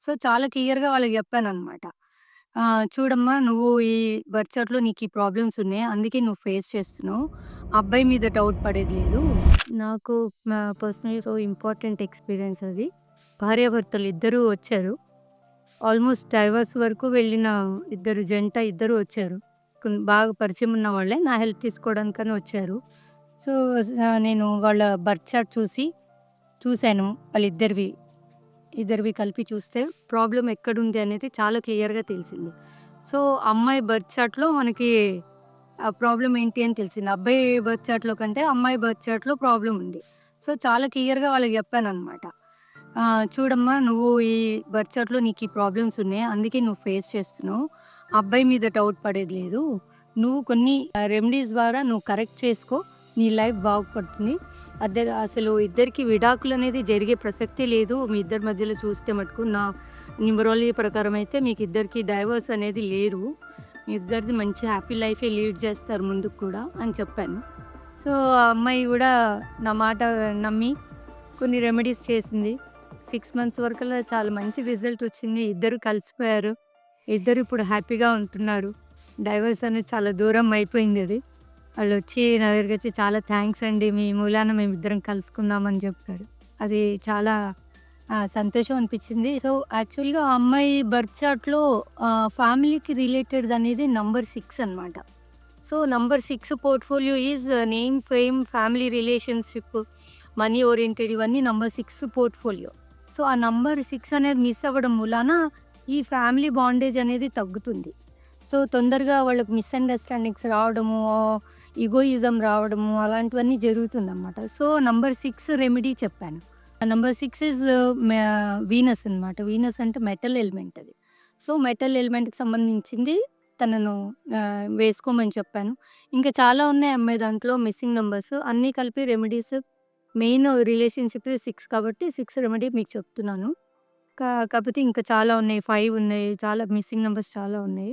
So, చాలా క్లియర్‌గా వాళ్ళకి జెప్పాననమాట. చూడమ్మా నువ్వు ఈ బర్త్ చార్ట్‌లో నీకీ ప్రాబ్లమ్స్ ఉన్నాయి. అందుకే నువ్వు ఫేస్ చేస్తున్నావు. అబ్బాయి మీద డౌట్ పడేది లేదు. నాకు పర్సనల్ సో ఇంపార్టెంట్ ఎక్స్‌పీరియన్స్ అది. భార్యాభర్తలు ఇద్దరూ వచ్చారు. ఆల్‌మోస్ట్ డైవర్స్ వరకు వెళ్ళిన ఇద్దరు వచ్చారు. బాగా పరిచయం ఉన్న వాళ్ళే. నా హెల్ప్ తీసుకోవడానికని వచ్చారు. సో, నేను వాళ్ళ బర్త్ చార్ట్ చూసాను వాళ్ళిద్దరివి. ఇద్దరివి కలిపి చూస్తే ప్రాబ్లమ్ ఎక్కడుంది అనేది చాలా క్లియర్‌గా తెలిసింది. సో, అమ్మాయి బర్త్ చార్ట్‌లో మనకి ప్రాబ్లమ్ ఏంటి అని తెలిసింది. అబ్బాయి బర్త్ చార్ట్‌లో కంటే అమ్మాయి బర్త్ చార్ట్‌లో ప్రాబ్లమ్ ఉంది. సో, చాలా క్లియర్‌గా వాళ్ళకి చెప్పాననమాట. చూడమ్మా నువ్వు ఈ బర్త్ చార్ట్‌లో నీకీ ప్రాబ్లమ్స్ ఉన్నాయి. అందుకే నువ్వు ఫేస్ చేస్తున్నావు. అబ్బాయి మీద డౌట్ పడేది లేదు. నువ్వు కొన్ని రెమెడీస్ ద్వారా నువ్వు కరెక్ట్ చేసుకో. నీ లైఫ్ బాగుపడుతుంది. అసలు ఇద్దరికీ విడాకులనేది జరిగే ప్రసక్తే లేదు. మీ ఇద్దరి మధ్యలో చూస్తే మటుకు నా న్యూమరాలజీ ప్రకారం అయితే మీకిద్దరికీ డైవోర్స్ అనేది లేదు. మీ ఇద్దరిది మంచి హ్యాపీ లైఫే లీడ్ చేస్తారు ముందుకు కూడా అని చెప్పాను. సో, ఆ అమ్మాయి గూడా నా మాట నమ్మి కొన్ని రెమెడీస్ చేసింది. 6 మంత్స్ వరకల్లా చాలా మంచి రిజల్ట్ వచ్చింది. ఇద్దరు కలిసిపోయారు. ఇద్దరు ఇప్పుడు హ్యాపీగా ఉంటున్నారు. డైవోర్స్ అనేది చాలా దూరం అయిపోయిందది. వాళ్ళొచ్చి నా దగ్గరకొచ్చి చాలా థాంక్స్ అండి. మీ మూలాన మేమిద్దరం కలుసుకున్నాం అని చెప్పారు. అది చాలా సంతోషం అనిపించింది. సో, యాక్చువల్‌గా ఆ అమ్మాయి బర్త్ చార్ట్‌లో ఫ్యామిలీకి రిలేటెడ్‌దనేది నంబర్ 6 అనమాట. So, number 6 portfolio is name, fame, family relationship, money oriented ఇవన్నీ నంబర్ 6 పోర్ట్‌ఫోలియో. సో, ఆ నంబర్ 6 అనేది మిస్ అవ్వడం మూలాన ఈ ఫ్యామిలీ బాండేజ్ అనేది తగ్గుతుంది. సో, తొందరగా వాళ్ళకి మిస్‌అండర్‌స్టాండింగ్స్ రావడము, ఇగోయిజం రావడము అలాంటివన్నీ జరుగుతుందనమాట. సో, నంబర్ 6 రెమెడీ చెప్పాను. నంబర్ 6 ఈజ్ మే వీనస్ అనమాట. వీనస్ అంటే మెటల్ ఎలిమెంట్ అది. సో, మెటల్ ఎలిమెంట్‌కి సంబంధించింది తనను వేసుకోమని చెప్పాను. ఇంకా చాలా ఉన్నాయి అమ్మాయి దాంట్లో మిస్సింగ్ నంబర్స్. అన్నీ కలిపి రెమెడీస్ మెయిన్ రిలేషన్‌షిప్ 6 కాబట్టి 6 రెమెడీ మీకు చెప్తున్నాను. కాకపోతే ఇంకా చాలా ఉన్నాయి. 5 ఉన్నాయి. చాలా మిస్సింగ్ నంబర్స్ చాలా ఉన్నాయి.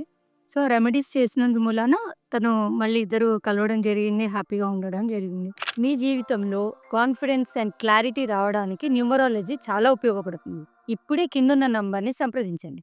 సో, రెమెడీస్ చేసినందు మూలాన తను మళ్ళీ ఇద్దరు కలవడం జరిగింది. హ్యాపీగా ఉండడం జరిగింది. మీ జీవితంలో కాన్ఫిడెన్స్ అండ్ క్లారిటీ రావడానికి న్యూమరాలజీ చాలా ఉపయోగపడుతుంది. ఇప్పుడే కిందున్న నంబర్‌ని సంప్రదించండి.